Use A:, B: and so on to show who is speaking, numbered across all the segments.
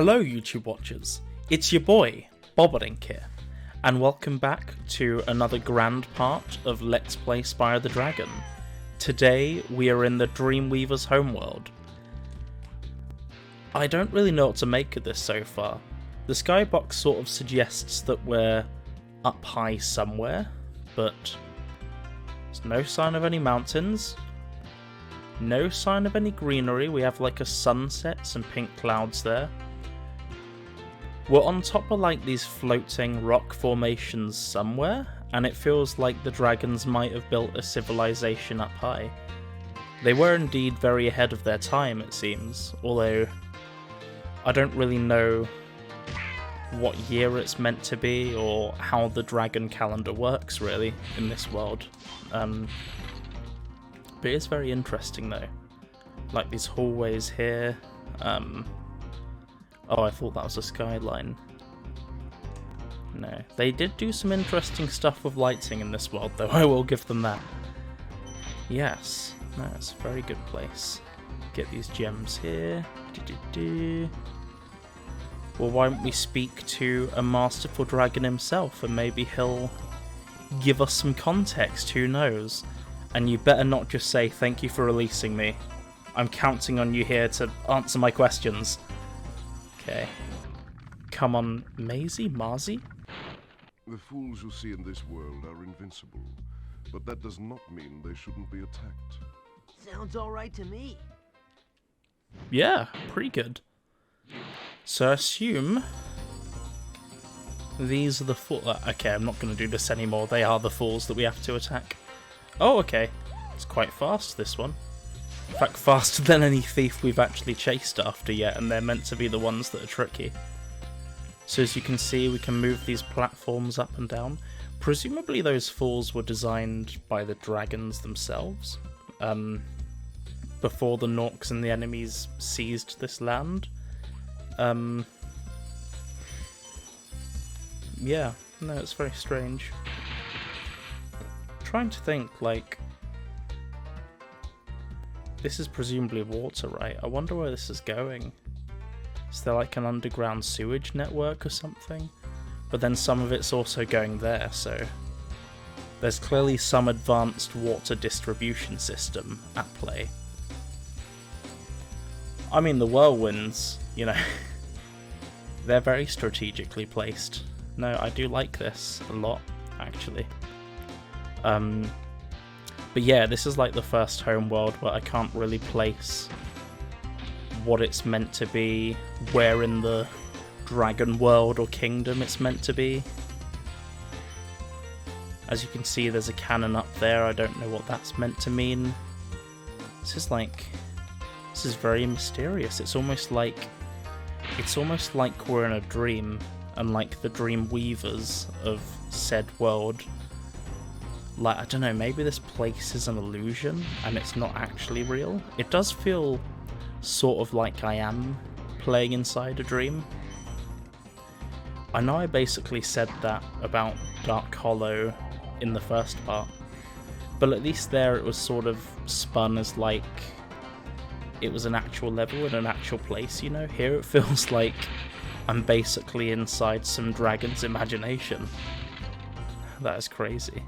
A: Hello YouTube watchers, it's your boy, Bobbledink here, and welcome back to another grand part of Let's Play Spyro the Dragon. Today we are in the Dreamweaver's homeworld. I don't really know what to make of this so far. The skybox sort of suggests that we're up high somewhere, but there's no sign of any mountains, no sign of any greenery. We have like a sunset, some pink clouds there. We're on top of like these floating rock formations somewhere, and it feels like the dragons might have built a civilization up high. They were indeed very ahead of their time, it seems, although I don't really know what year it's meant to be or how the dragon calendar works really in this world. But it's very interesting though. Like these hallways here. Oh, I thought that was a skyline. No, they did do some interesting stuff with lighting in this world though, I will give them that. Yes, no, it's a very good place. Get these gems here. Well, why don't we speak to a masterful dragon himself and maybe he'll give us some context, who knows? And you better not just say thank you for releasing me. I'm counting on you here to answer my questions. Okay. Come on, Marzi?
B: The fools you see in this world are invincible, but that does not mean they shouldn't be attacked.
C: Sounds alright to me.
A: Yeah, pretty good. So I assume these are the fools. Okay, I'm not going to do this anymore. They are the fools that we have to attack. Oh, okay. It's quite fast, this one. In fact, faster than any thief we've actually chased after yet, and they're meant to be the ones that are tricky. So as you can see, we can move these platforms up and down. Presumably those falls were designed by the dragons themselves, before the Gnorcs and the enemies seized this land. Yeah, no, it's very strange. Trying to think, like, this is presumably water, right? I wonder where this is going. Is there like an underground sewage network or something? But then some of it's also going there, so there's clearly some advanced water distribution system at play. I mean, the whirlwinds, you know, they're very strategically placed. No, I do like this a lot, actually. But yeah, this is like the first homeworld where I can't really place what it's meant to be, where in the dragon world or kingdom it's meant to be. As you can see, there's a cannon up there. I don't know what that's meant to mean. This is very mysterious. It's almost like we're in a dream, and like the dream weavers of said world. Like, I don't know, maybe this place is an illusion and it's not actually real. It does feel sort of like I am playing inside a dream. I know I basically said that about Dark Hollow in the first part, but at least there it was sort of spun as like it was an actual level in an actual place, you know? Here it feels like I'm basically inside some dragon's imagination. That is crazy.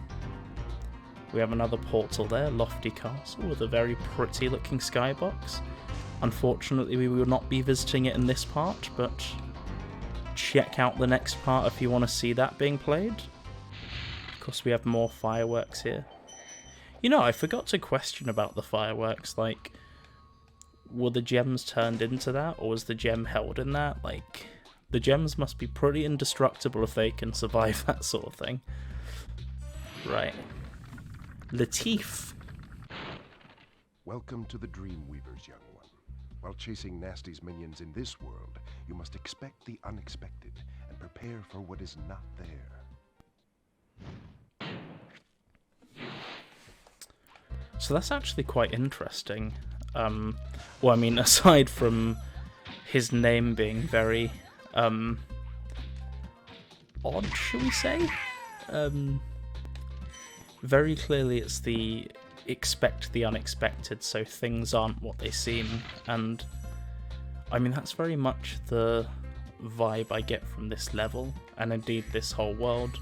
A: We have another portal there, Lofty Castle, with a very pretty looking skybox. Unfortunately, we will not be visiting it in this part, but check out the next part if you want to see that being played. Of course, we have more fireworks here. You know, I forgot to question about the fireworks, like, were the gems turned into that, or was the gem held in that? Like, the gems must be pretty indestructible if they can survive that sort of thing. Right. Latif.
B: Welcome to the Dreamweavers, young one. While chasing Gnasty's minions in this world, you must expect the unexpected and prepare for what is not there.
A: So that's actually quite interesting. Well, I mean, aside from his name being very, odd, shall we say? Very clearly it's the expect the unexpected, so things aren't what they seem, and I mean that's very much the vibe I get from this level, and indeed this whole world.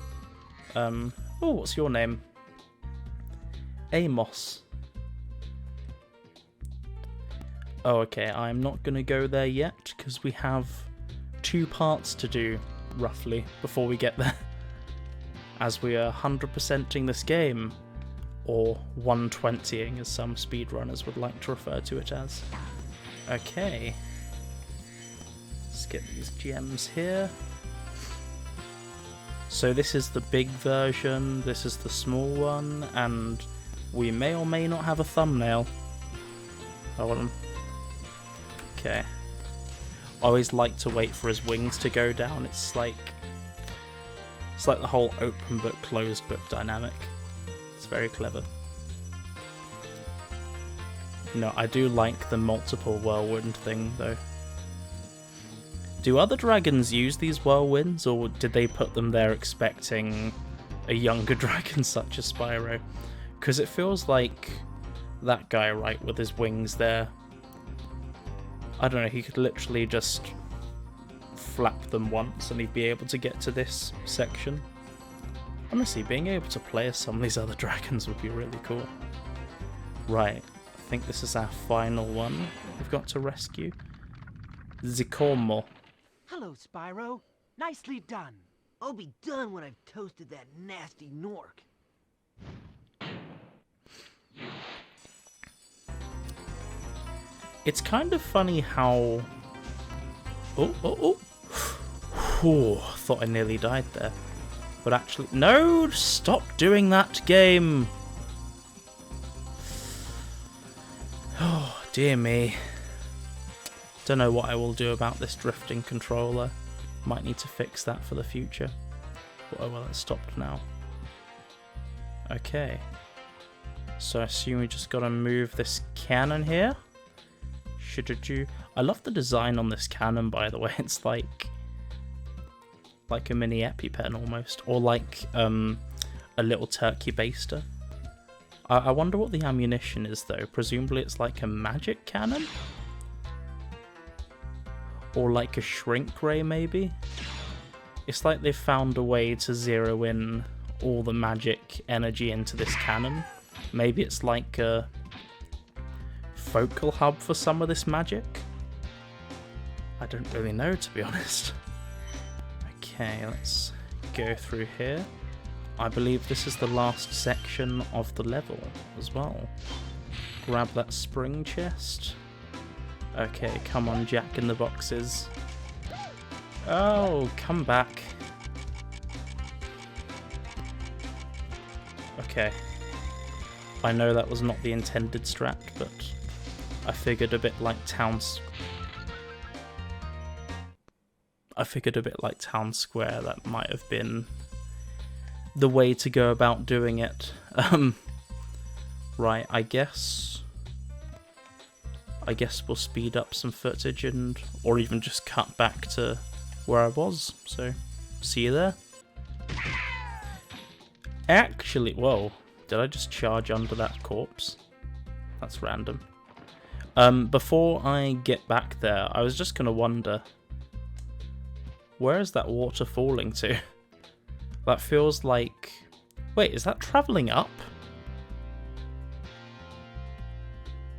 A: Oh, what's your name? Amos. Oh, okay, I'm not going to go there yet, because we have 2 parts to do, roughly, before we get there. As we are 100%ing this game, or 120ing, as some speedrunners would like to refer to it as. Okay. Let's get these gems here. So this is the big version, this is the small one, and we may or may not have a thumbnail. Hold on. Okay. I always like to wait for his wings to go down. It's like the whole open book, closed book dynamic. It's very clever. No, I do like the multiple whirlwind thing though. Do other dragons use these whirlwinds, or did they put them there expecting a younger dragon such as Spyro? Because it feels like that guy, right, with his wings there. I don't know, he could literally just flap them once and he'd be able to get to this section. Honestly, being able to play as some of these other dragons would be really cool. Right, I think this is our final one we've got to rescue. Zicormo.
C: Hello, Spyro. Nicely done. I'll be done when I've toasted that Gnasty Gnorc.
A: It's kind of funny how... Oh, thought I nearly died there. But actually... No! Stop doing that, game! Oh, dear me. Don't know what I will do about this drifting controller. Might need to fix that for the future. Oh well, it's stopped now. Okay. So I assume we just gotta move this cannon here. I love the design on this cannon, by the way. It's like a mini EpiPen almost, or like a little turkey baster. I wonder what the ammunition is though. Presumably it's like a magic cannon, or like a shrink ray maybe. It's like they've found a way to zero in all the magic energy into this cannon. Maybe it's like a focal hub for some of this magic? I don't really know, to be honest. Okay, let's go through here. I believe this is the last section of the level as well. Grab that spring chest. Okay, come on, Jack in the boxes. Oh, come back. Okay. I know that was not the intended strat, but I figured a bit like Town Square that might have been the way to go about doing it. Right, I guess we'll speed up some footage or even just cut back to where I was. So, see you there. Actually, whoa, did I just charge under that corpse? That's random. Before I get back there, I was just gonna wonder, where is that water falling to? That feels like... Wait, is that travelling up?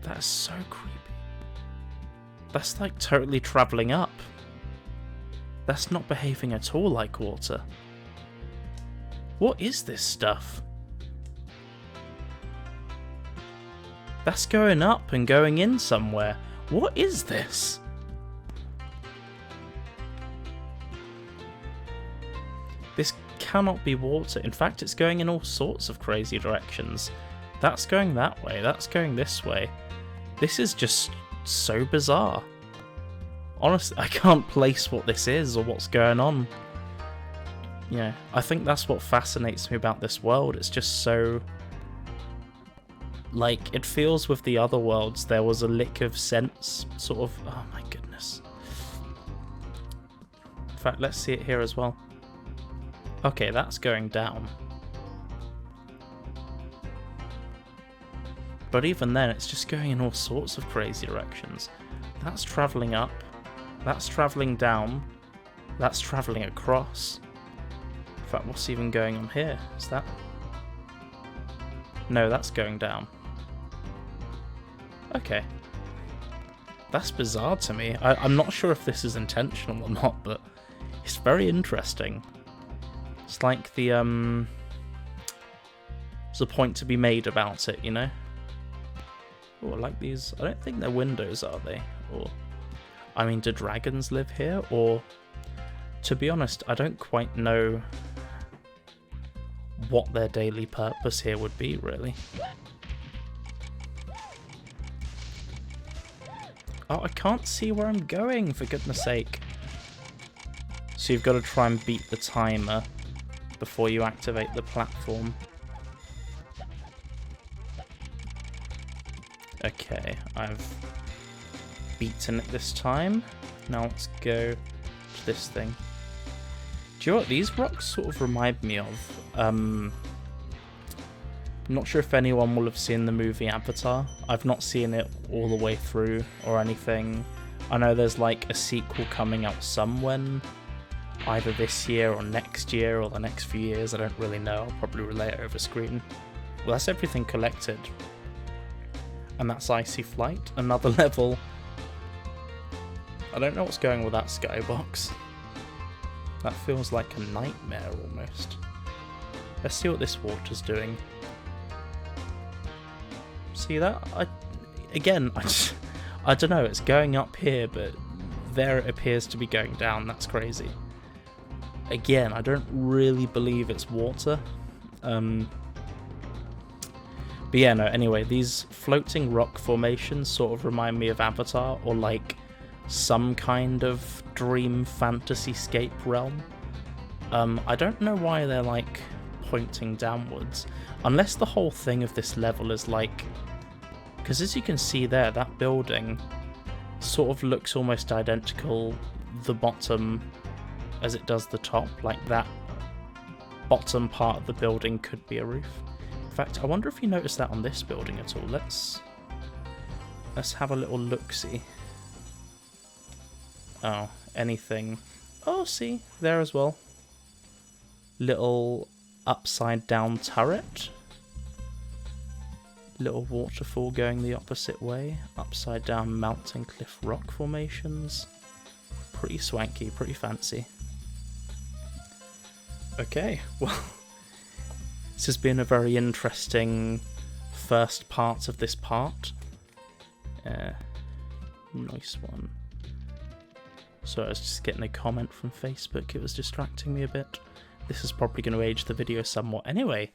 A: That's so creepy. That's like totally travelling up. That's not behaving at all like water. What is this stuff? That's going up and going in somewhere. What is this? This cannot be water. In fact, it's going in all sorts of crazy directions. That's going that way. That's going this way. This is just so bizarre. Honestly, I can't place what this is or what's going on. Yeah, I think that's what fascinates me about this world. It's just so... Like, it feels with the other worlds there was a lick of sense, sort of... Oh my goodness. In fact, let's see it here as well. Okay, that's going down. But even then, it's just going in all sorts of crazy directions. That's travelling up. That's travelling down. That's travelling across. In fact, what's even going on here? Is that... No, that's going down. Okay. That's bizarre to me. I'm not sure if this is intentional or not, but it's very interesting. It's like the, there's a point to be made about it, you know? Oh, I like these. I don't think they're windows, are they? Or, I mean, do dragons live here? Or, to be honest, I don't quite know what their daily purpose here would be, really. Oh, I can't see where I'm going, for goodness sake. So you've got to try and beat the timer before you activate the platform. Okay, I've beaten it this time. Now let's go to this thing. Do you know what? These rocks sort of remind me of... I'm not sure if anyone will have seen the movie Avatar. I've not seen it all the way through or anything. I know there's like a sequel coming out somewhen, either this year or next year or the next few years. I don't really know. I'll probably relay it over screen. Well, that's everything collected. And that's Icy Flight, another level. I don't know what's going with that skybox. That feels like a nightmare almost. Let's see what this water's doing. See that? I don't know, it's going up here, but there it appears to be going down. That's crazy. Again, I don't really believe it's water. But yeah, no, anyway, these floating rock formations sort of remind me of Avatar, or like some kind of dream fantasy-scape realm. I don't know why they're like pointing downwards, unless the whole thing of this level is like, because as you can see there, that building sort of looks almost identical, the bottom as it does the top, like that bottom part of the building could be a roof. In fact, I wonder if you noticed that on this building at all. Let's have a little look-see. Oh, anything. Oh, see, there as well. Little upside down turret. Little waterfall going the opposite way. Upside down mountain cliff rock formations. Pretty swanky, pretty fancy. Okay, well, this has been a very interesting first part of this part. Nice one. So I was just getting a comment from Facebook, it was distracting me a bit. This is probably going to age the video somewhat. Anyway,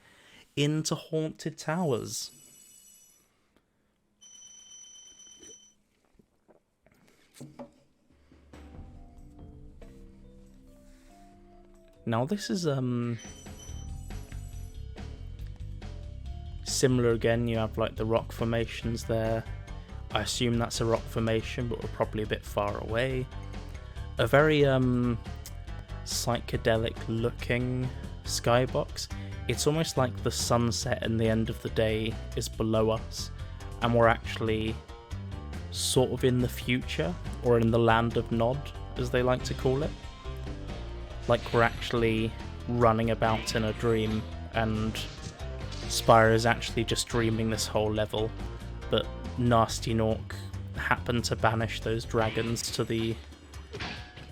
A: into Haunted Towers. Now this is similar again. You have like the rock formations there. I assume that's a rock formation, but we're probably a bit far away. A very psychedelic looking skybox. It's almost like the sunset and the end of the day is below us, and we're actually sort of in the future, or in the land of Nod, as they like to call it. Like we're actually running about in a dream, and Spyro is actually just dreaming this whole level, but Gnasty Gnorc happened to banish those dragons to the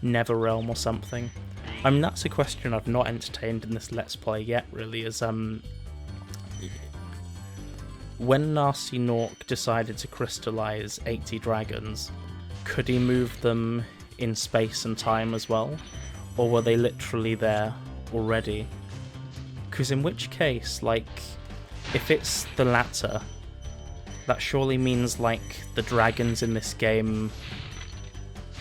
A: Nether Realm or something. I mean, that's a question I've not entertained in this Let's Play yet, really, is when Gnasty Gnorc decided to crystallize 80 dragons, could he move them in space and time as well? Or were they literally there already? Because in which case, like, if it's the latter, that surely means, like, the dragons in this game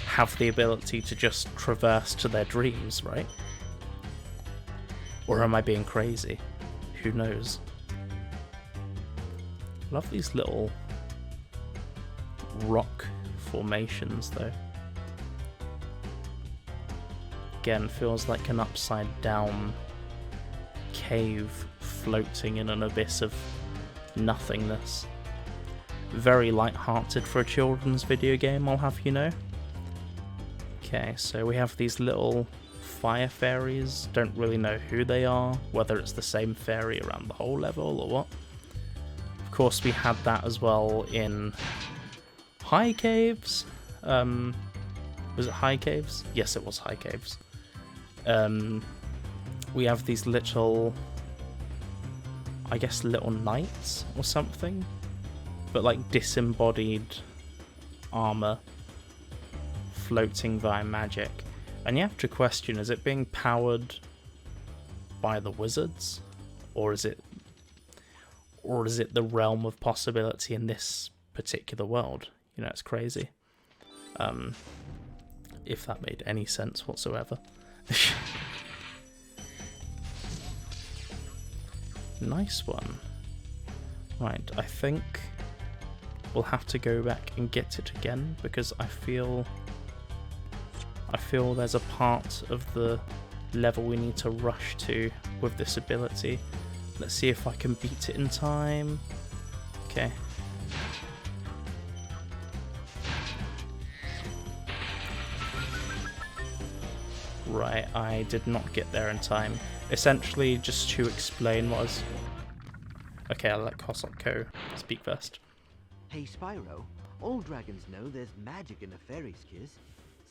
A: have the ability to just traverse to their dreams, right? Or am I being crazy? Who knows? Love these little rock formations, though. Again, feels like an upside down cave floating in an abyss of nothingness. Very light-hearted for a children's video game, I'll have you know. Okay, so we have these little fire fairies. Don't really know who they are, whether it's the same fairy around the whole level or what. Of course, we had that as well in High Caves. Was it High Caves? Yes, it was High Caves. We have these little, I guess, little knights or something, but like disembodied armor floating via magic. And you have to question, is it being powered by the wizards, or is it the realm of possibility in this particular world? You know, it's crazy. If that made any sense whatsoever. Nice one. Right, I think we'll have to go back and get it again, because I feel there's a part of the level we need to rush to with this ability. Let's see if I can beat it in time. Okay. Right, I did not get there in time. Essentially, just to explain what I was... Okay, I'll let Kosoko speak first.
C: Hey Spyro, all dragons know there's magic in a fairy's kiss.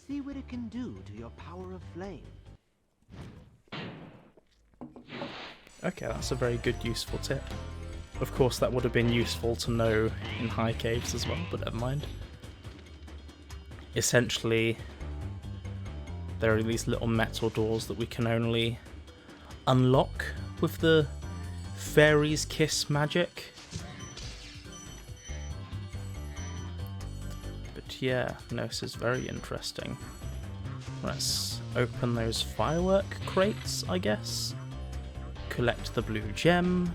C: See what it can do to your power of flame.
A: Okay, that's a very good, useful tip. Of course, that would have been useful to know in High Caves as well, but never mind. Essentially, there are these little metal doors that we can only unlock with the fairy's kiss magic. But yeah, no, this is very interesting. Let's open those firework crates, I guess. Collect the blue gem.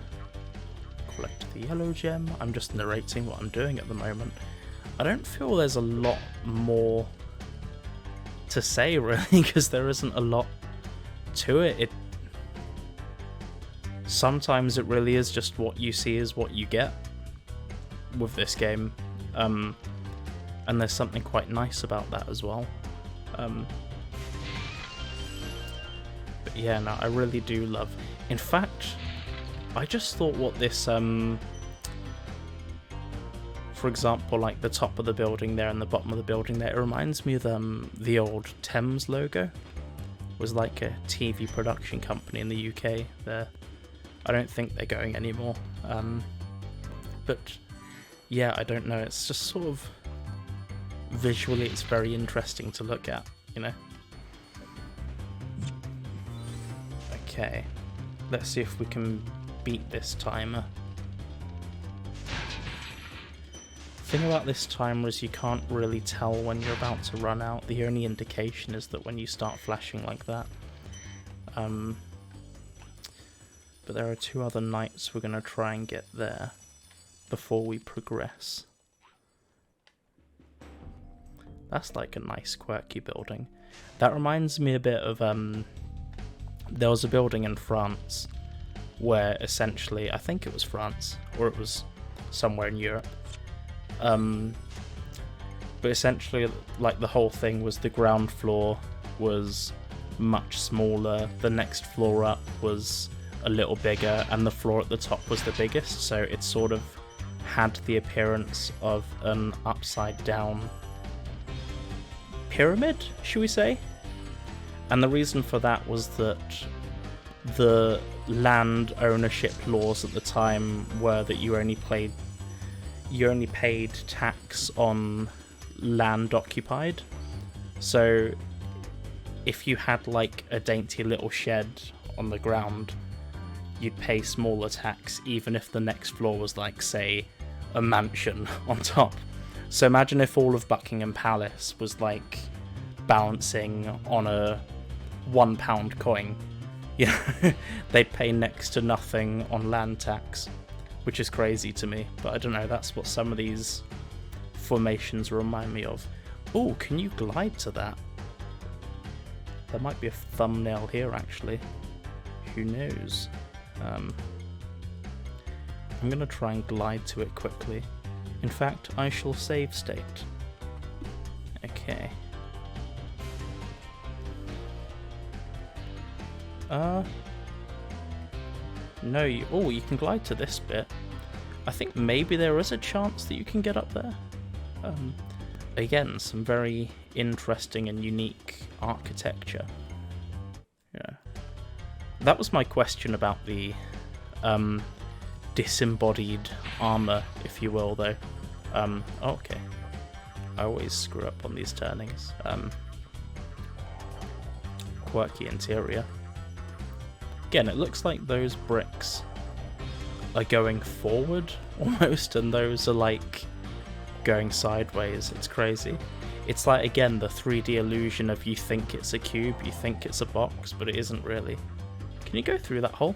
A: Collect the yellow gem. I'm just narrating what I'm doing at the moment. I don't feel there's a lot more to say, really, because there isn't a lot to it. Sometimes it really is just what you see is what you get with this game, and there's something quite nice about that as well. But yeah, no, I really do love. In fact, I just thought what this, for example, like the top of the building there and the bottom of the building there, it reminds me of the old Thames logo. It was like a TV production company in the UK there. I don't think they're going anymore. But yeah, I don't know. It's just sort of visually, it's very interesting to look at, you know. Okay, let's see if we can beat this timer. The thing about this timer is you can't really tell when you're about to run out. The only indication is that when you start flashing like that. But there are two other knights we're going to try and get there before we progress. That's like a nice quirky building. That reminds me a bit of, there was a building in France where essentially, I think it was France, or it was somewhere in Europe. But essentially, like, the whole thing was the ground floor was much smaller, the next floor up was a little bigger, and the floor at the top was the biggest, so it sort of had the appearance of an upside down pyramid, should we say? And the reason for that was that the land ownership laws at the time were that you only paid tax on land occupied. So if you had like a dainty little shed on the ground, you'd pay smaller tax even if the next floor was like, say, a mansion on top. So imagine if all of Buckingham Palace was like balancing on a £1 coin. You know, they'd pay next to nothing on land tax, which is crazy to me. But I don't know, that's what some of these formations remind me of. Oh, can you glide to that? There might be a thumbnail here, actually. Who knows? I'm going to try and glide to it quickly. In fact, I shall save state. Okay. No, you can glide to this bit. I think maybe there is a chance that you can get up there. Again, some very interesting and unique architecture. Yeah. That was my question about the disembodied armor, if you will, though. Okay. I always screw up on these turnings. Quirky interior. Again, it looks like those bricks are going forward almost, and those are like going sideways. It's crazy. It's like, again, the 3D illusion of you think it's a cube, you think it's a box, but it isn't really. Can you go through that hole?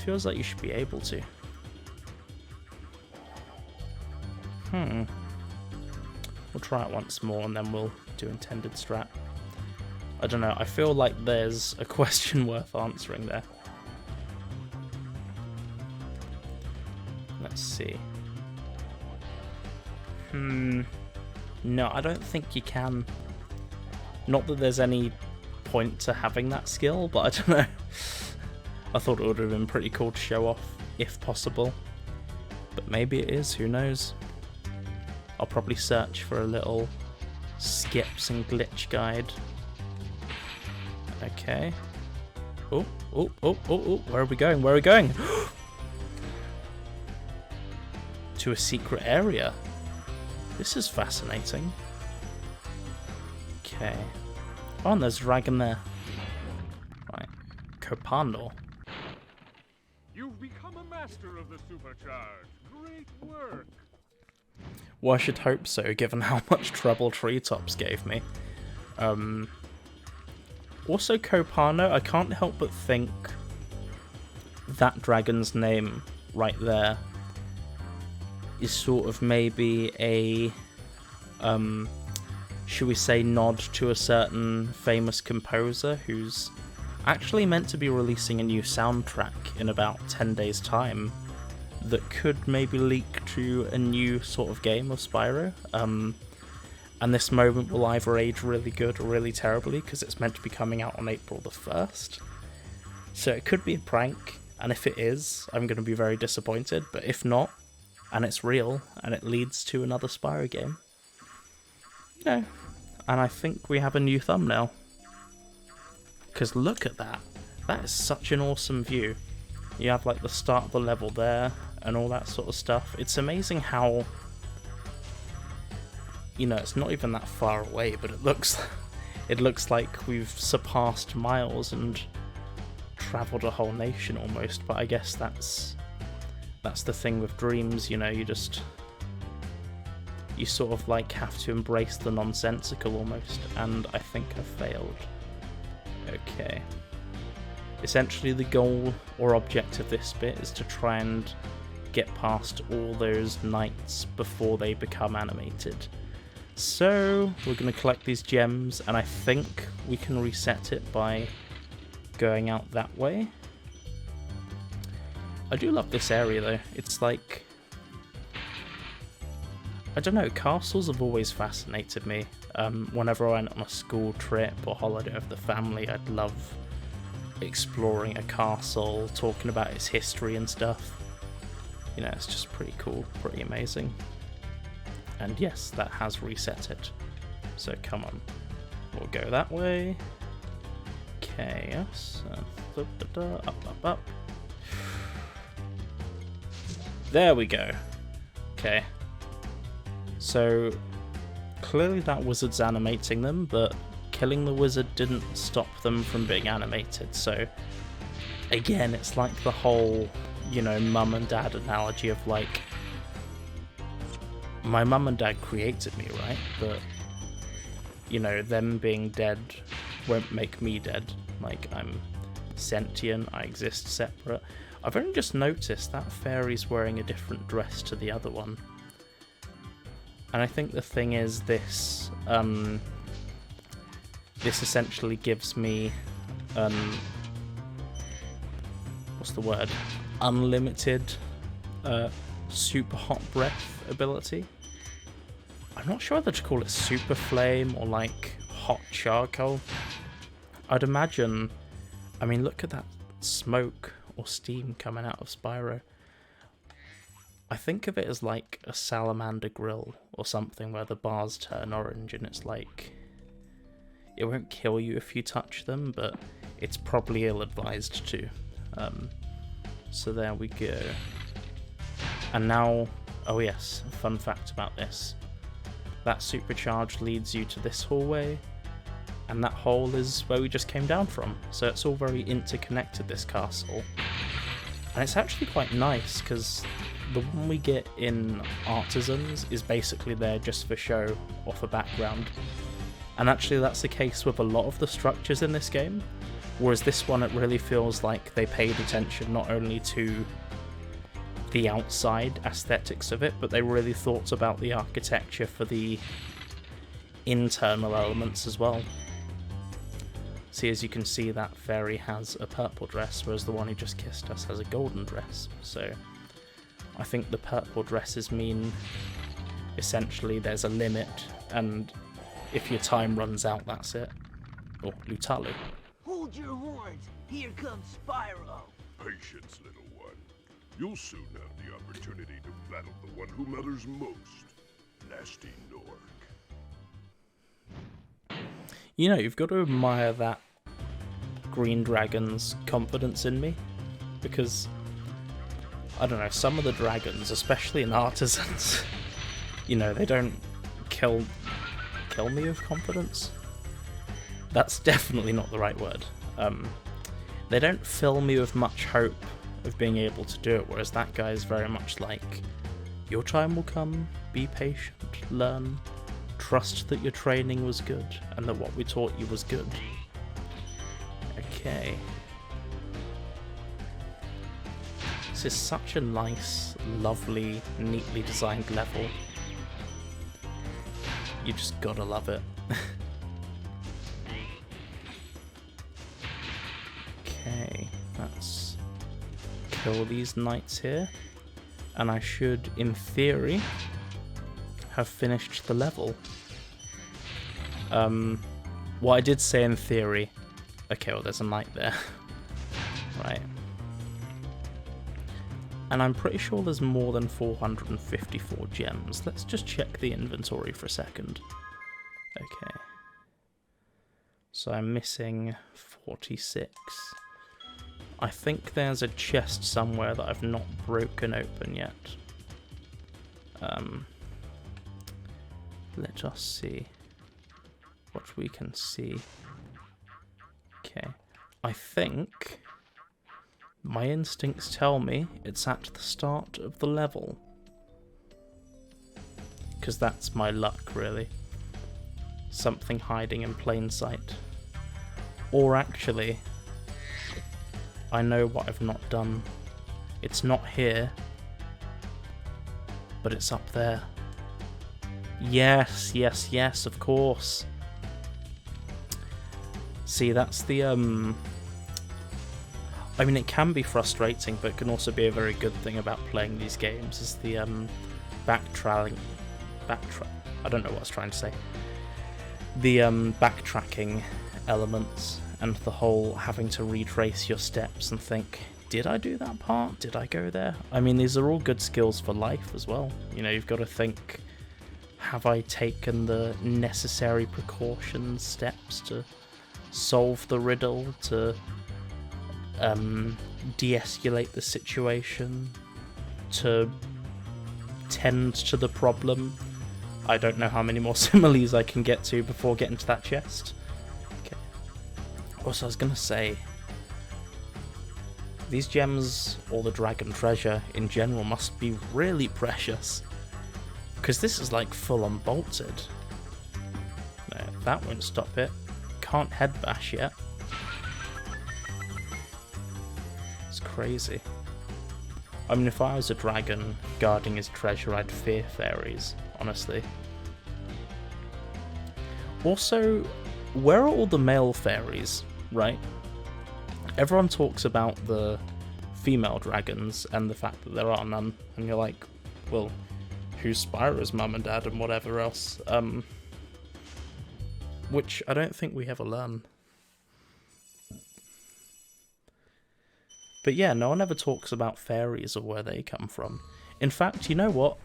A: Feels like you should be able to. We'll try it once more and then we'll do intended strat. I don't know, I feel like there's a question worth answering there. Let's see. No, I don't think you can. Not that there's any point to having that skill, but I don't know. I thought it would have been pretty cool to show off, if possible. But maybe it is, who knows. I'll probably search for a little skips and glitch guide. Okay. Oh, where are we going? Where are we going? To a secret area. This is fascinating. Okay. Oh, and there's a dragon there. Right. Copano.
D: You've become a master of the supercharge. Great work.
A: Well, I should hope so, given how much trouble Treetops gave me. Also, Copano, I can't help but think that dragon's name right there is sort of maybe a, should we say, nod to a certain famous composer who's actually meant to be releasing a new soundtrack in about 10 days' time that could maybe leak to a new sort of game of Spyro. And this moment will either age really good or really terribly, because it's meant to be coming out on April the 1st. So it could be a prank, and if it is, I'm going to be very disappointed, but if not, and it's real, and it leads to another Spyro game, you know, and I think we have a new thumbnail. Because look at that. That is such an awesome view. You have like the start of the level there, and all that sort of stuff. It's amazing how, you know, it's not even that far away, but it looks like we've surpassed miles and travelled a whole nation almost. But I guess that's the thing with dreams, you know, you sort of like have to embrace the nonsensical almost, and I think I failed. Okay. Essentially the goal or object of this bit is to try and get past all those knights before they become animated. So we're going to collect these gems, and I think we can reset it by going out that way. I do love this area though. It's like, I don't know, castles have always fascinated me. Whenever I went on a school trip or holiday with the family, I'd love exploring a castle, talking about its history and stuff. You know, it's just pretty cool, pretty amazing. And yes, that has reset it. So come on, we'll go that way. Chaos. Up. There we go. Okay. So clearly that wizard's animating them, but killing the wizard didn't stop them from being animated. So again, it's like the whole, you know, mum and dad analogy of like, my mum and dad created me, right? But, you know, them being dead won't make me dead. Like, I'm sentient, I exist separate. I've only just noticed that fairy's wearing a different dress to the other one. And I think the thing is this, this essentially gives me, what's the word? Unlimited, super hot breath ability. I'm not sure whether to call it super flame or like hot charcoal. I'd imagine, I mean, look at that smoke or steam coming out of Spyro. I think of it as like a salamander grill or something where the bars turn orange and it's like, it won't kill you if you touch them, but it's probably ill-advised to. So there we go. And now, oh yes, fun fact about this. That supercharge leads you to this hallway, and that hole is where we just came down from. So it's all very interconnected, this castle. And it's actually quite nice, because the one we get in Artisans is basically there just for show or for background. And actually that's the case with a lot of the structures in this game. Whereas this one, it really feels like they paid attention not only to the outside aesthetics of it, but they really thought about the architecture for the internal elements as well. See, as you can see, that fairy has a purple dress, whereas the one who just kissed us has a golden dress. So I think the purple dresses mean essentially there's a limit, and if your time runs out, that's it. Or Lutalu.
C: Hold your horns! Here comes Spyro!
B: Patience, little one. You'll soon have the opportunity to battle the one who matters most, Gnasty Gnorc.
A: You know, you've got to admire that green dragon's confidence in me, because, I don't know, some of the dragons, especially in Artisans, you know, they don't kill me with confidence. That's definitely not the right word. They don't fill me with much hope of being able to do it, whereas that guy is very much like, your time will come, be patient, learn, trust that your training was good, and that what we taught you was good. Okay. This is such a nice, lovely, neatly designed level. You just gotta love it. Okay, let's kill these knights here, and I should, in theory, have finished the level. Well, I did say in theory. Okay, well, there's a knight there. Right. And I'm pretty sure there's more than 454 gems. Let's just check the inventory for a second. Okay. So I'm missing 46. I think there's a chest somewhere that I've not broken open yet. Let us see what we can see. Okay. I think my instincts tell me it's at the start of the level. Because that's my luck, really. Something hiding in plain sight. Or actually, I know what I've not done. It's not here, but it's up there. Yes, yes, yes, of course. See, that's the, I mean, it can be frustrating, but it can also be a very good thing about playing these games, is the, backtracking, I don't know what I was trying to say. The, backtracking elements, and the whole having to retrace your steps and think, did I do that part? Did I go there? I mean, these are all good skills for life as well. You know, you've got to think, have I taken the necessary precautions, steps to solve the riddle, to de-escalate the situation, to tend to the problem? I don't know how many more similes I can get to before getting to that chest. Okay. Also, I was going to say, these gems, or the dragon treasure in general, must be really precious. Because this is like full on bolted. No, that won't stop it. Can't head bash yet. It's crazy. I mean, if I was a dragon guarding his treasure, I'd fear fairies, honestly. Also, where are all the male fairies, right? Everyone talks about the female dragons and the fact that there are none, and you're like, well, who's Spyro's mum and dad and whatever else? which I don't think we ever learn. But yeah, no one ever talks about fairies or where they come from. In fact, you know what?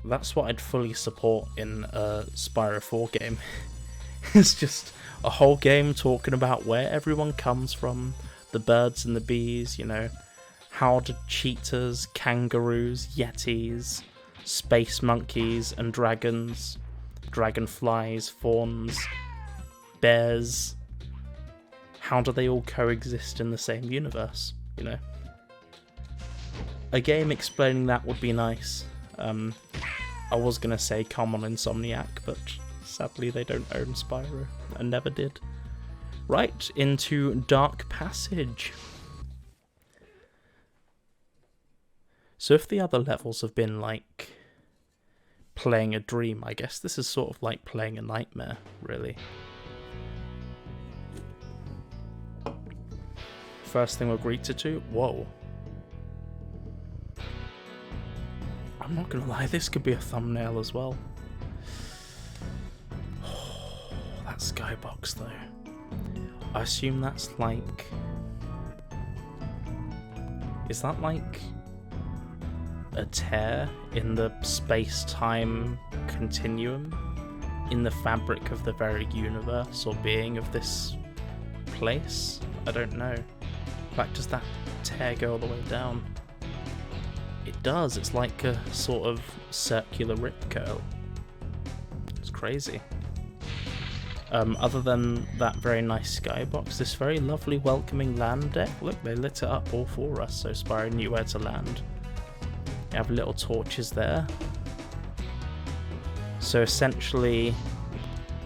A: That's what I'd fully support in a Spyro 4 game. It's just a whole game talking about where everyone comes from, the birds and the bees, you know, how do cheetahs, kangaroos, yetis, space monkeys and dragons, dragonflies, fawns, bears, how do they all coexist in the same universe, you know? A game explaining that would be nice. I was going to say come on Insomniac, but sadly they don't own Spyro, and never did. Right, into Dark Passage. So if the other levels have been like playing a dream, I guess this is sort of like playing a nightmare, really. First thing we're greeted to, whoa. I'm not gonna lie, this could be a thumbnail as well. Oh, that skybox though. I assume that's like... Is that like a tear in the space-time continuum? In the fabric of the very universe or being of this place? I don't know. In fact, does that tear go all the way down? It does, it's like a sort of circular rip curl. It's crazy. Other than that very nice skybox, this very lovely welcoming land deck. Look, they lit it up all for us, so Spyro knew where to land. You have little torches there. So essentially,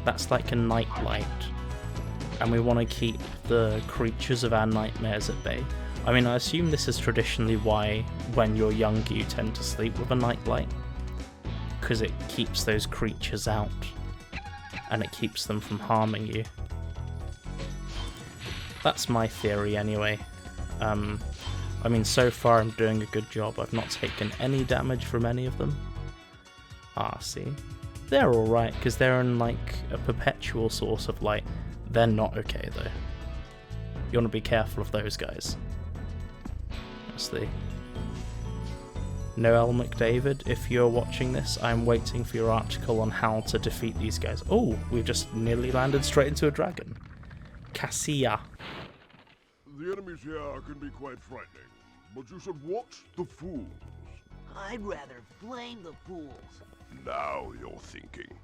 A: that's like a night light. And we want to keep the creatures of our nightmares at bay. I mean, I assume this is traditionally why, when you're younger, you tend to sleep with a nightlight. Because it keeps those creatures out. And it keeps them from harming you. That's my theory, anyway. I mean, so far I'm doing a good job. I've not taken any damage from any of them. Ah, see? They're alright, because they're in, like, a perpetual source of light. They're not okay, though. You want to be careful of those guys. Honestly. Noel McDavid, if you're watching this, I'm waiting for your article on how to defeat these guys. Oh, we've just nearly landed straight into a dragon. Cassia.
D: The enemies here can be quite frightening, but you should watch the fools.
C: I'd rather flame the fools.
B: Now you're thinking.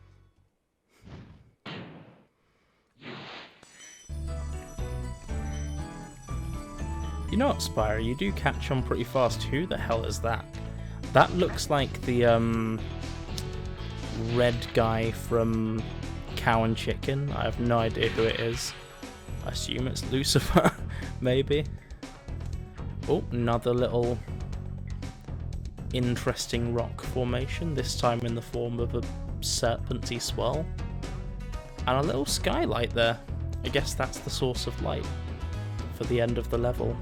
A: You know what, Spyro? You do catch on pretty fast. Who the hell is that? That looks like the red guy from Cow and Chicken. I have no idea who it is. I assume it's Lucifer, maybe. Oh, another little interesting rock formation, this time in the form of a serpenty swell. And a little skylight there. I guess that's the source of light for the end of the level.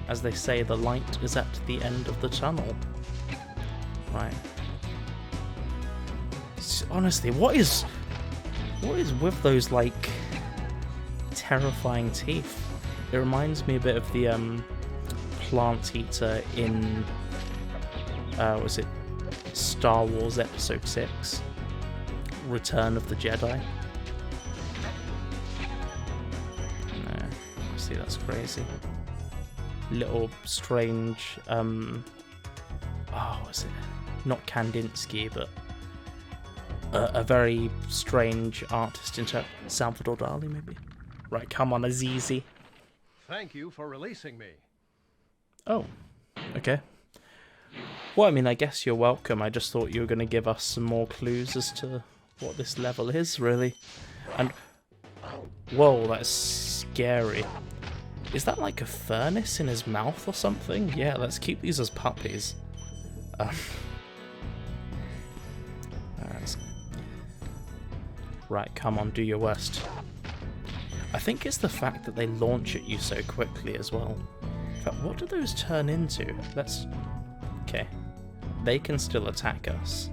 A: As they say, the light is at the end of the tunnel. Right. Honestly, what is with those, like, terrifying teeth? It reminds me a bit of the plant eater in was it Star Wars Episode 6? Return of the Jedi? No, see, that's crazy. Little strange, oh, was it? Not Kandinsky, but a very strange artist into Salvador Dali, maybe? Right, come on, Azizi.
E: Thank you for releasing me.
A: Oh, okay. Well, I mean, I guess you're welcome. I just thought you were going to give us some more clues as to what this level is, really. And, whoa, that's scary. Is that like a furnace in his mouth or something? Yeah, let's keep these as puppies. Right, come on, do your worst. I think it's the fact that they launch at you so quickly as well. In fact, what do those turn into? Let's... Okay. They can still attack us.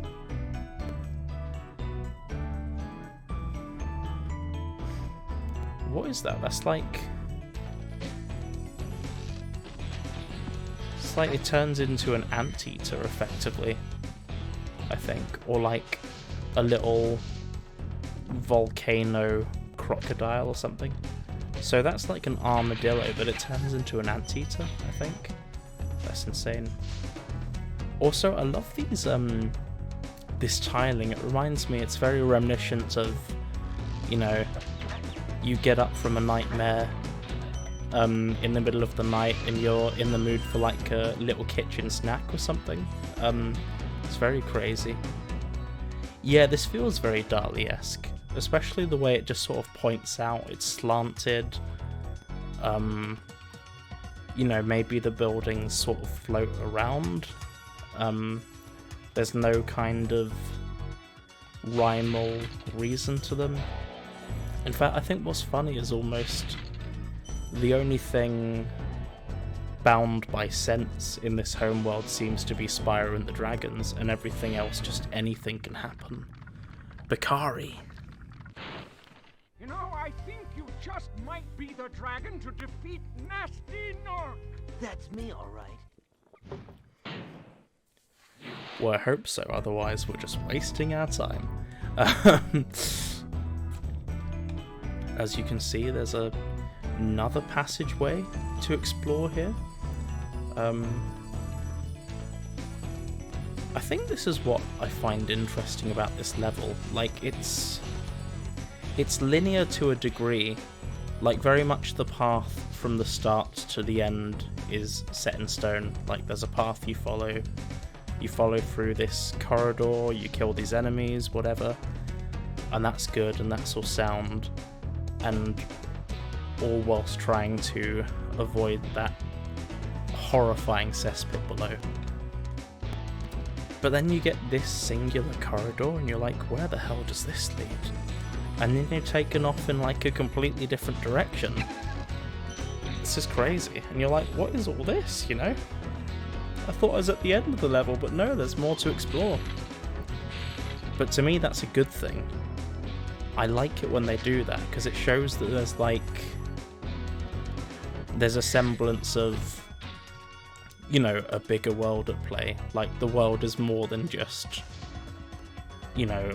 A: What is that? That's like... It's like it turns into an anteater, effectively. I think. Or like a little volcano crocodile or something. So that's like an armadillo, but it turns into an anteater, I think. That's insane. Also, I love these, this tiling. It reminds me, it's very reminiscent of, you know, you get up from a nightmare in the middle of the night and you're in the mood for like a little kitchen snack or something. It's very crazy. Yeah, this feels very Dali-esque, especially the way it just sort of points out. It's slanted. You know, maybe the buildings sort of float around. There's no kind of rhyme or reason to them. In fact, I think what's funny is almost the only thing bound by sense in this homeworld seems to be Spyro and the Dragons, and everything else, just anything can happen. Bakari.
D: You know, I think you just might be the dragon to defeat Gnasty Gnorc.
C: That's me, all right.
A: Well, I hope so, otherwise we're just wasting our time. As you can see, there's another passageway to explore here. I think this is what I find interesting about this level. Like, it's linear to a degree. Like, very much the path from the start to the end is set in stone. Like, there's a path you follow. You follow through this corridor, you kill these enemies, whatever. And that's good, and that's all sound. And all whilst trying to avoid that horrifying cesspit below. But then you get this singular corridor and you're like, where the hell does this lead? And then you're taken off in like a completely different direction. This is crazy. And you're like, what is all this, you know? I thought I was at the end of the level, but no, there's more to explore. But to me, that's a good thing. I like it when they do that, because it shows that there's like... there's a semblance of, you know, a bigger world at play. Like, the world is more than just, you know,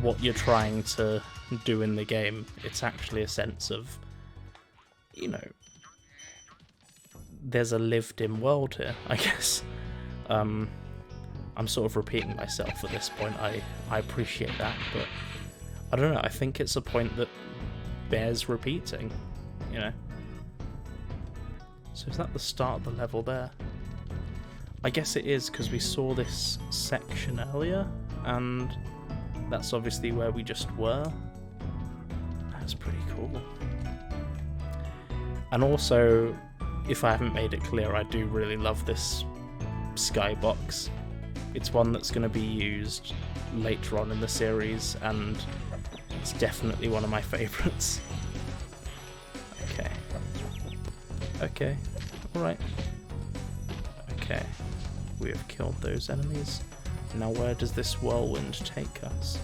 A: what you're trying to do in the game. It's actually a sense of, you know, there's a lived-in world here, I guess. I'm sort of repeating myself at this point. I appreciate that, but I don't know, I think it's a point that bears repeating, you know? So is that the start of the level there? I guess it is, because we saw this section earlier, and that's obviously where we just were. That's pretty cool. And also, if I haven't made it clear, I do really love this skybox. It's one that's going to be used later on in the series, and it's definitely one of my favourites. Okay. Okay. Alright. Okay. We have killed those enemies. Now where does this whirlwind take us?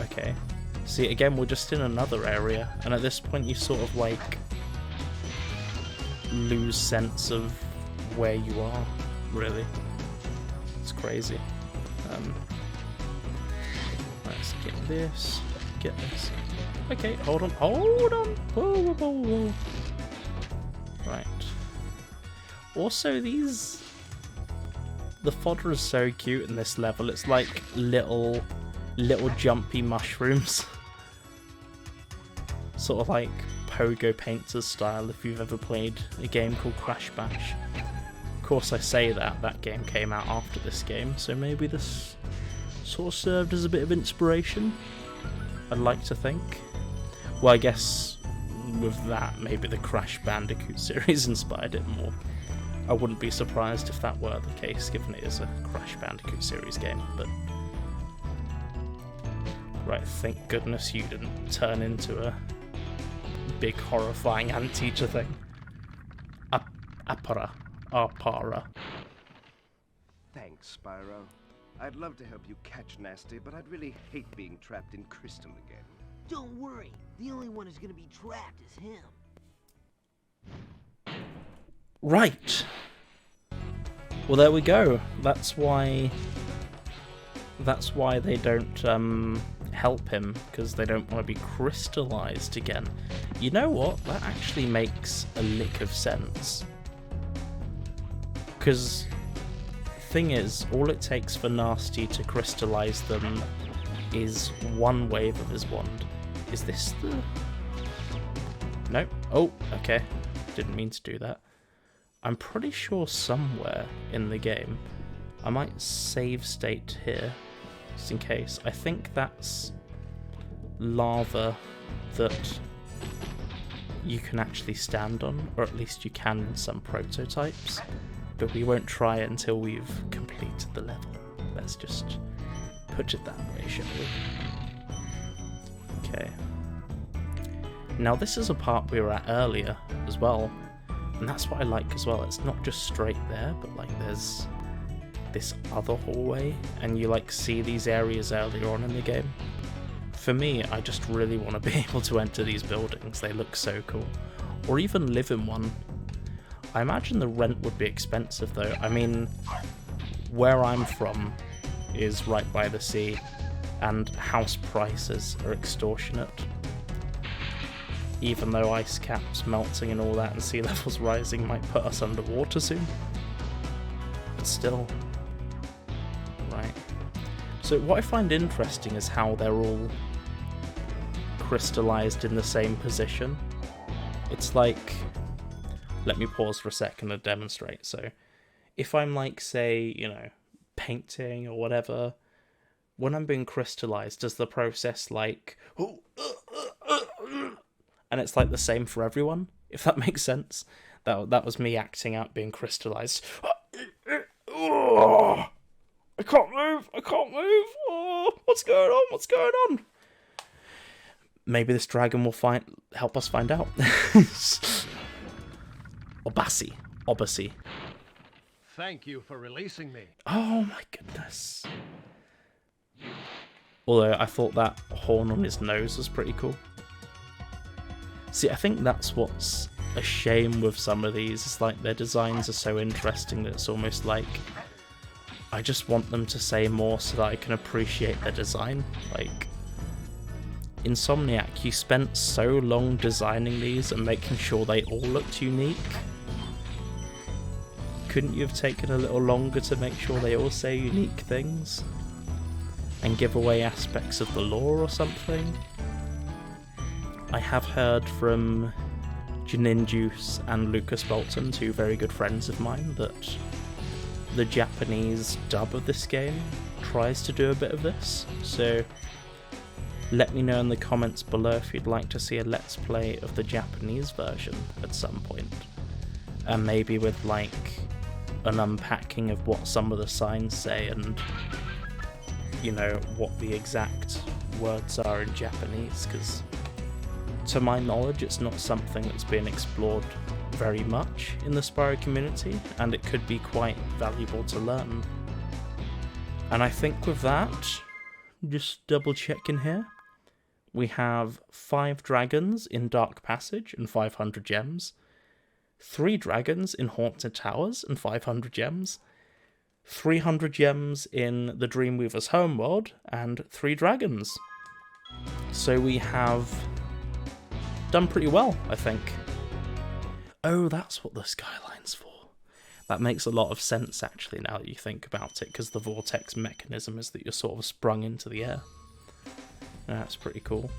A: Okay. See, again, we're just in another area, and at this point you sort of, like, lose sense of where you are, really. It's crazy. Let's get this. Get this. Okay, hold on. Hold on! Whoa, whoa, whoa, whoa. Right. Also, these... the fodder is so cute in this level. It's like little jumpy mushrooms. Sort of like Pogo Painters style, if you've ever played a game called Crash Bash. Of course, I say that game came out after this game, so maybe this sort of served as a bit of inspiration, I'd like to think. Well, I guess with that, maybe the Crash Bandicoot series inspired it more. I wouldn't be surprised if that were the case, given it is a Crash Bandicoot series game, but... Right, thank goodness you didn't turn into a big horrifying anteater thing. Apara.
B: Thanks, Spyro. I'd love to help you catch Gnasty, but I'd really hate being trapped in crystal again.
C: Don't worry, the only one who's gonna be trapped is him.
A: Right. Well, there we go. That's why they don't help him, because they don't want to be crystallized again. You know what? That actually makes a lick of sense. Because thing is, all it takes for Gnasty to crystallize them is one wave of his wand. Is this the... Nope. Oh, okay. Didn't mean to do that. I'm pretty sure somewhere in the game, I might save state here, just in case. I think that's lava that you can actually stand on, or at least you can in some prototypes, but we won't try it until we've completed the level. Let's just put it that way, shall we? Okay. Now this is a part we were at earlier as well, and that's what I like as well. It's not just straight there, but like there's this other hallway, and you like see these areas earlier on in the game. For me, I just really want to be able to enter these buildings. They look so cool. Or even live in one. I imagine the rent would be expensive though. I mean, where I'm from is right by the sea, and house prices are extortionate. Even though ice caps melting and all that and sea levels rising might put us underwater soon. But still. Right. So what I find interesting is how they're all crystallized in the same position. It's like... Let me pause for a second and demonstrate. So, if I'm like, say, you know, painting or whatever, when I'm being crystallized, does the process like... And it's like the same for everyone, if that makes sense. That was me acting out being crystallized. I can't move! Oh, what's going on? What's going on? Maybe this dragon will help us find out. Obasi.
E: Thank you for releasing me.
A: Oh my goodness. Although I thought that horn on his nose was pretty cool. See, I think that's what's a shame with some of these. It's like their designs are so interesting that it's almost like I just want them to say more so that I can appreciate their design. Like, Insomniac, you spent so long designing these and making sure they all looked unique. Couldn't you have taken a little longer to make sure they all say unique things? And give away aspects of the lore or something? I have heard from Janin Juice and Lucas Bolton, two very good friends of mine, that the Japanese dub of this game tries to do a bit of this. So let me know in the comments below if you'd like to see a let's play of the Japanese version at some point. And maybe with like an unpacking of what some of the signs say and, you know, what the exact words are in Japanese, because to my knowledge it's not something that's been explored very much in the Spyro community, and it could be quite valuable to learn. And I think with that, just double checking here, we have 5 dragons in Dark Passage and 500 gems, 3 dragons in Haunted Towers and 500 gems, 300 gems in the Dreamweaver's homeworld, and 3 dragons. So we have done pretty well, I think. Oh, that's what the skyline's for. That makes a lot of sense, actually, now that you think about it, because the vortex mechanism is that you're sort of sprung into the air. That's pretty cool.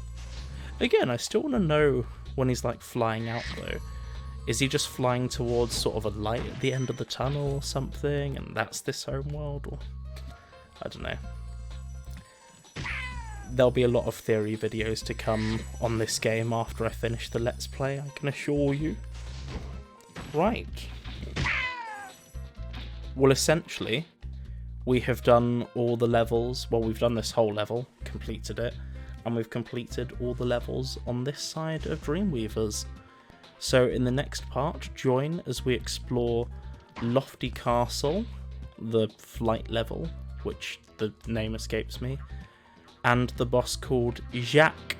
A: Again, I still want to know when he's, like, flying out, though. Is he just flying towards sort of a light at the end of the tunnel or something, and that's this homeworld, or... I don't know. There'll be a lot of theory videos to come on this game after I finish the Let's Play, I can assure you. Right. Well, essentially, we have done all the levels. Well, we've done this whole level, completed it, and we've completed all the levels on this side of Dreamweavers. So in the next part, join as we explore Lofty Castle, the flight level, which the name escapes me, and the boss called Jacques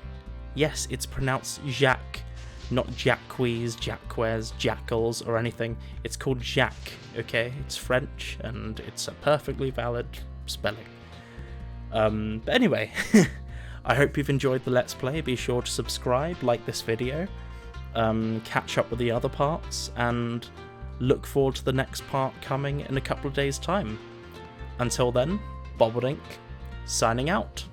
A: Yes, it's pronounced Jacques, not Jacques, Jacques, Jackals, or anything. It's called Jacques, okay? It's French, and it's a perfectly valid spelling. But anyway, I hope you've enjoyed the Let's Play. Be sure to subscribe, like this video, catch up with the other parts, and look forward to the next part coming in a couple of days' time. Until then, Bobbledink, signing out.